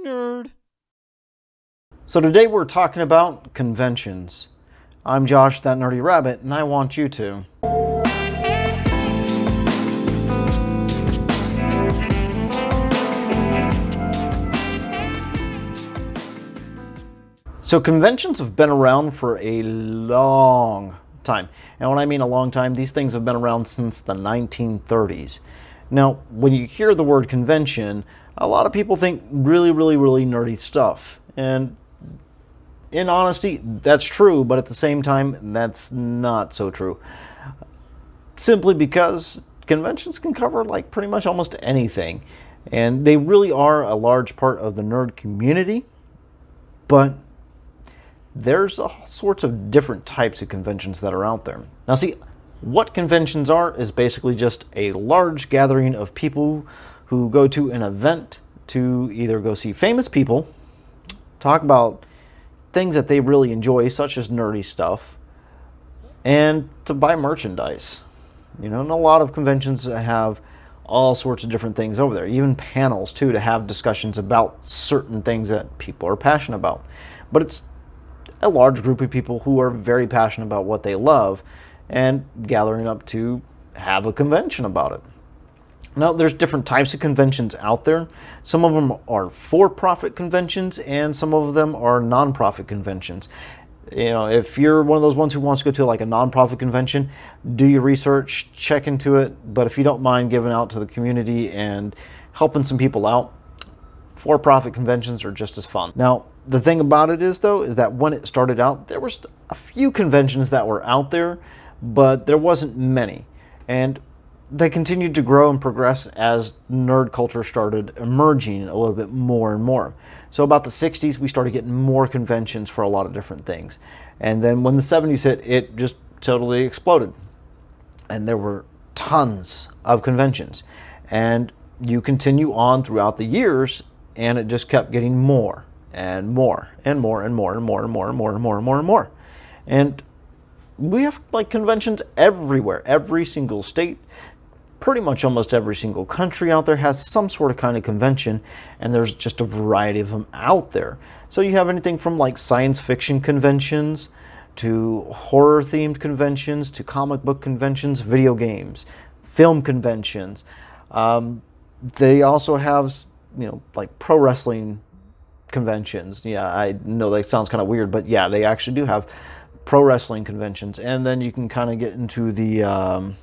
Nerd. So today we're talking about conventions. I'm Josh, that nerdy rabbit, and I want you to. So conventions have been around for a long time. And when I mean a long time, these things have been around since the 1930s. Now, when you hear the word convention, a lot of people think really nerdy stuff. And in honesty, that's true, but at the same time, that's not so true. Simply because conventions can cover like pretty much almost anything. And they really are a large part of the nerd community. But there's all sorts of different types of conventions that are out there. Now see, what conventions are is basically just a large gathering of people who go to an event to either go see famous people, talk about things that they really enjoy, such as nerdy stuff, and to buy merchandise. You know, and a lot of conventions have all sorts of different things over there, even panels too, to have discussions about certain things that people are passionate about. But it's a large group of people who are very passionate about what they love and gathering up to have a convention about it. Now, there's different types of conventions out there. Some of them are for-profit conventions and some of them are non-profit conventions. You know, if you're one of those ones who wants to go to like a non-profit convention, do your research, check into it. But if you don't mind giving out to the community and helping some people out, for-profit conventions are just as fun. Now, the thing about it is, though, is that when it started out, there was a few conventions that were out there, but there wasn't many. And they continued to grow and progress as nerd culture started emerging a little bit more and more. So about the 60s, we started getting more conventions for a lot of different things. And then when the 70s hit, it just totally exploded. And there were tons of conventions. And you continue on throughout the years, and it just kept getting more and more and more and more and more and more and more and more and more and more. And we have like conventions everywhere. Every single state, pretty much almost every single country out there has some sort of kind of convention, and there's just a variety of them out there. So you have anything from like science fiction conventions to horror themed conventions to comic book conventions, video games, film conventions. They also have, you know, like pro wrestling conventions. Yeah, I know that sounds kind of weird, but yeah, they actually do have pro wrestling conventions. And then you can kind of get into the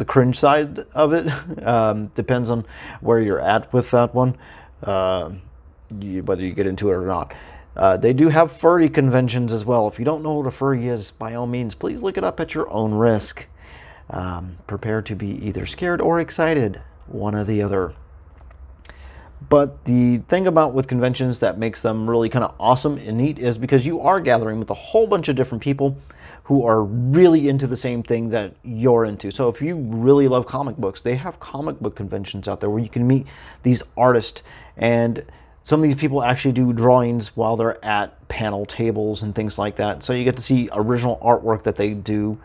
cringe side of it. Depends on where you're at with that one, whether you get into it or not. They do have furry conventions as well. If you don't know what a furry is, by all means, please look it up at your own risk. Prepare to be either scared or excited, one or the other. But the thing about with conventions that makes them really kind of awesome and neat is because you are gathering with a whole bunch of different people who are really into the same thing that you're into. So if you really love comic books, they have comic book conventions out there where you can meet these artists, and some of these people actually do drawings while they're at panel tables and things like that. So you get to see original artwork that they do.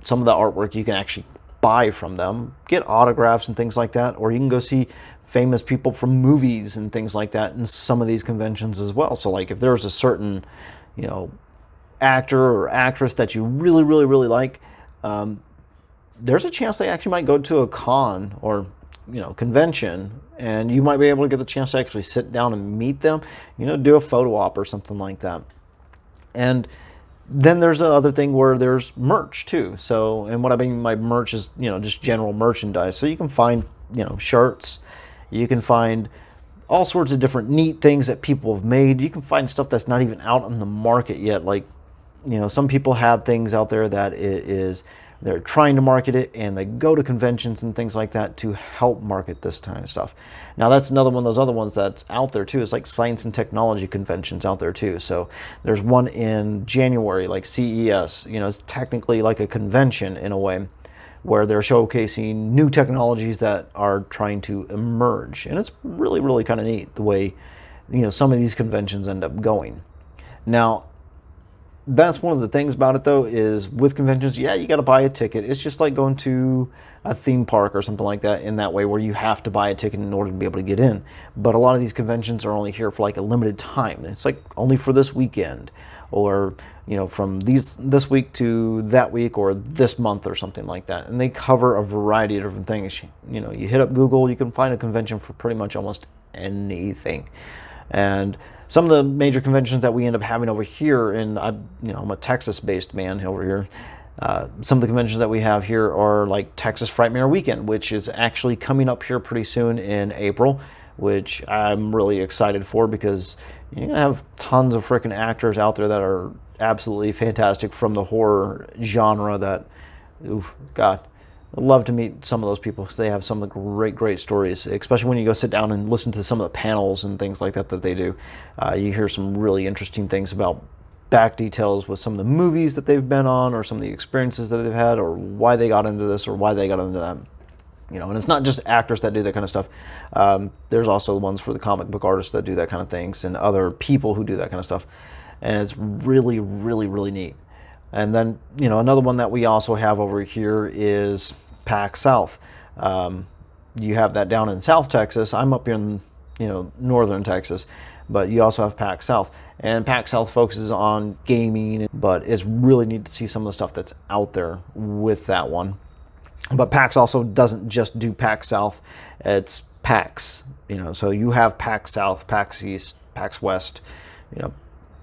Some of the artwork you can actually buy from them, get autographs and things like that, or you can go see famous people from movies and things like that in some of these conventions as well. So like if there's a certain, you know, actor or actress that you really like, there's a chance they actually might go to a con or, you know, convention, and you might be able to get the chance to actually sit down and meet them, you know, do a photo op or something like that. And then there's the other thing where there's merch too. So, and what I mean by merch is, you know, just general merchandise. So you can find, you know, shirts. You can find all sorts of different neat things that people have made. You can find stuff that's not even out on the market yet. Like, you know, some people have things out there that they're trying to market it, and they go to conventions and things like that to help market this kind of stuff. Now, that's another one of those other ones that's out there too. It's like science and technology conventions out there too. So there's one in January, like CES. You know, it's technically like a convention in a way, where they're showcasing new technologies that are trying to emerge. And it's really kind of neat the way, you know, some of these conventions end up going. Now, that's one of the things about it, though, is with conventions, yeah, you got to buy a ticket. It's just like going to a theme park or something like that in that way, where you have to buy a ticket in order to be able to get in. But a lot of these conventions are only here for like a limited time. It's like only for this weekend, or from this week to that week, or this month, or something like that. And they cover a variety of different things. You hit up Google, you can find a convention for pretty much almost anything. And some of the major conventions that we end up having over here, and I'm a Texas-based man over here. Some of the conventions that we have here are like Texas Frightmare Weekend, which is actually coming up here pretty soon in April, which I'm really excited for, because you're going to have tons of freaking actors out there that are absolutely fantastic from the horror genre that, God, I'd love to meet some of those people, because they have some of the great stories, especially when you go sit down and listen to some of the panels and things like that they do. You hear some really interesting things about back details with some of the movies that they've been on, or some of the experiences that they've had, or why they got into this or why they got into that. And it's not just actors that do that kind of stuff. There's also ones for the comic book artists that do that kind of things, and other people who do that kind of stuff. And it's really, really, really neat. And then, another one that we also have over here is PAX South. You have that down in South Texas. I'm up here in, northern Texas, but you also have PAX South. And PAX South focuses on gaming, but it's really neat to see some of the stuff that's out there with that one. But PAX also doesn't just do PAX South, it's PAX. So you have PAX South, PAX East, PAX West,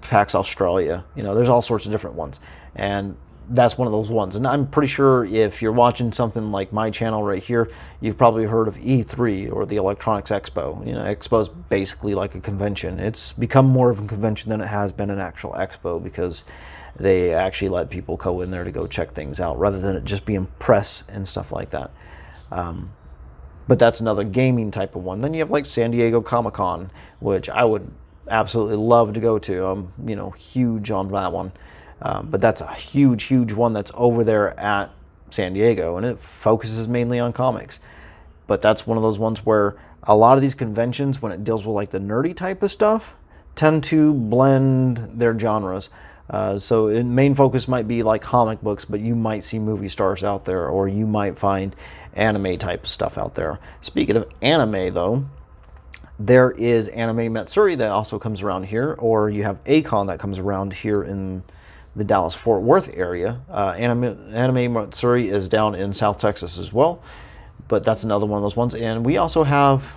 PAX Australia. There's all sorts of different ones. And that's one of those ones. And I'm pretty sure if you're watching something like my channel right here, you've probably heard of E3, or the Electronics Expo. Expo is basically like a convention. It's become more of a convention than it has been an actual expo, because they actually let people go in there to go check things out, rather than it just being press and stuff like that. But that's another gaming type of one. Then you have like San Diego Kamehacon, which I would absolutely love to go to. I'm huge on that one. But that's a huge one that's over there at San Diego, and it focuses mainly on comics. But that's one of those ones where a lot of these conventions, when it deals with like the nerdy type of stuff, tend to blend their genres. So main focus might be like comic books, but you might see movie stars out there, or you might find anime type stuff out there. Speaking of anime, though, there is Anime Matsuri that also comes around here, or you have A-Kon that comes around here in the Dallas-Fort Worth area. Anime Matsuri is down in South Texas as well, but that's another one of those ones. And we also have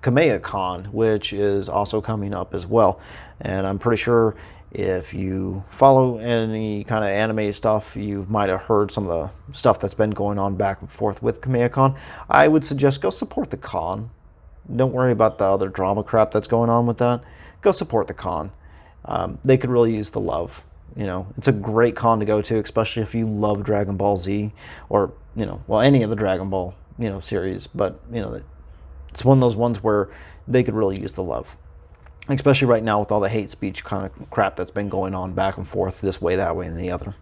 Kamehacon, which is also coming up as well. And I'm pretty sure if you follow any kind of anime stuff, you might have heard some of the stuff that's been going on back and forth with Kamehacon. I would suggest go support the con. Don't worry about the other drama crap that's going on with that. Go support the con. They could really use the love. It's a great con to go to, especially if you love Dragon Ball Z, or any of the Dragon Ball series. But it's one of those ones where they could really use the love, especially right now with all the hate speech kind of crap that's been going on back and forth, this way, that way, and the other.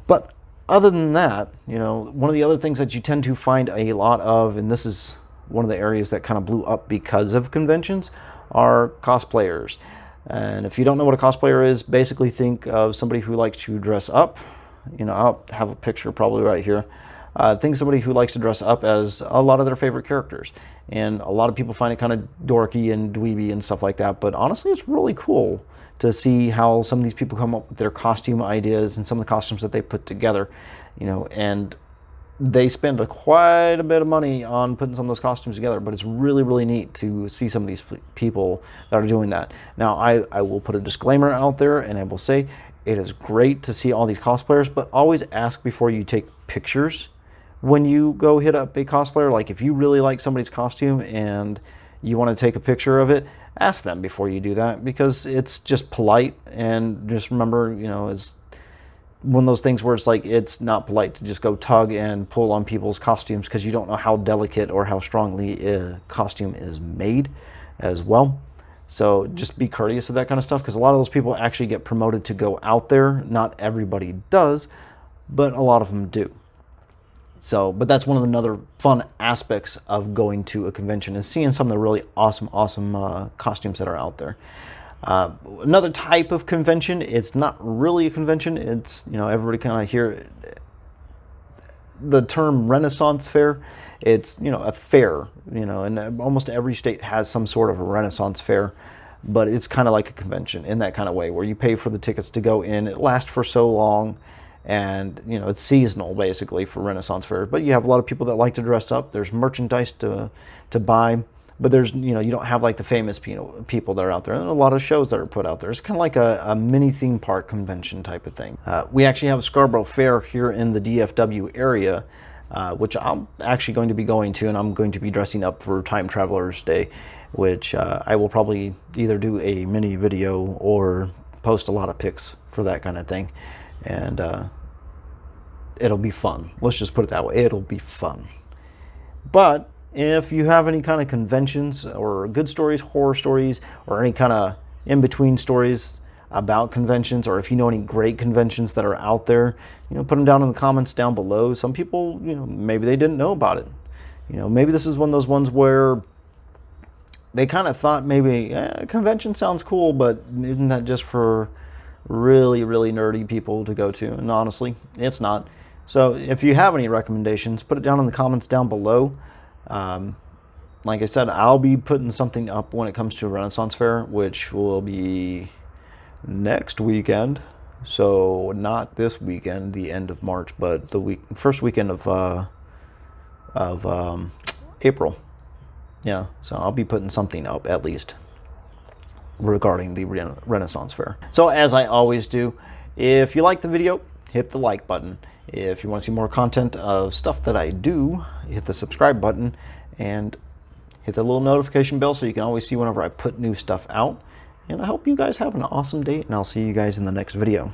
But other than that, one of the other things that you tend to find a lot of, and this is one of the areas that kind of blew up because of conventions, are cosplayers. And if you don't know what a cosplayer is, basically think of somebody who likes to dress up. I'll have a picture probably right here. Think of somebody who likes to dress up as a lot of their favorite characters. And a lot of people find it kind of dorky and dweeby and stuff like that. But honestly, it's really cool to see how some of these people come up with their costume ideas and some of the costumes that they put together. And they spend quite a bit of money on putting some of those costumes together, but it's really, really neat to see some of these people that are doing that. Now, I will put a disclaimer out there, and I will say it is great to see all these cosplayers, but always ask before you take pictures when you go hit up a cosplayer. Like, if you really like somebody's costume and you want to take a picture of it, ask them before you do that, because it's just polite. And just remember, it's one of those things where it's like, it's not polite to just go tug and pull on people's costumes, because you don't know how delicate or how strongly a costume is made as well. So just be courteous of that kind of stuff, because a lot of those people actually get promoted to go out there. Not everybody does, but a lot of them do. So, but that's one of the other fun aspects of going to a convention, is seeing some of the really awesome costumes that are out there. Another type of convention, it's not really a convention, it's, you know, everybody kind of hear the term Renaissance Fair. It's, you know, a fair, you know, and almost every state has some sort of a Renaissance Fair, but it's kind of like a convention in that kind of way, where you pay for the tickets to go in. It lasts for so long, and, you know, it's seasonal basically for Renaissance Fair, but you have a lot of people that like to dress up. There's merchandise to buy, but there's, you know, you don't have like the famous people that are out there, and a lot of shows that are put out there. It's kind of like a mini theme park convention type of thing. We actually have a Scarborough Fair here in the DFW area, which I'm actually going to be going to, and I'm going to be dressing up for Time Traveler's Day, which I will probably either do a mini video or post a lot of pics for that kind of thing, and it'll be fun. Let's just put it that way. It'll be fun. But if you have any kind of conventions or good stories, horror stories, or any kind of in-between stories about conventions, or if you know any great conventions that are out there, you know, put them down in the comments down below. Some people, you know, maybe they didn't know about it. You know, maybe this is one of those ones where they kind of thought maybe convention sounds cool, but isn't that just for really, really nerdy people to go to? And honestly, it's not. So if you have any recommendations, put it down in the comments down below. Like I said, I'll be putting something up when it comes to Renaissance Fair, which will be next weekend. So not this weekend, the end of March, but the first weekend of April. Yeah, so I'll be putting something up at least regarding the Renaissance Fair. So as I always do, if you like the video, hit the like button. If you want to see more content of stuff that I do, hit the subscribe button and hit the little notification bell so you can always see whenever I put new stuff out. And I hope you guys have an awesome day, and I'll see you guys in the next video.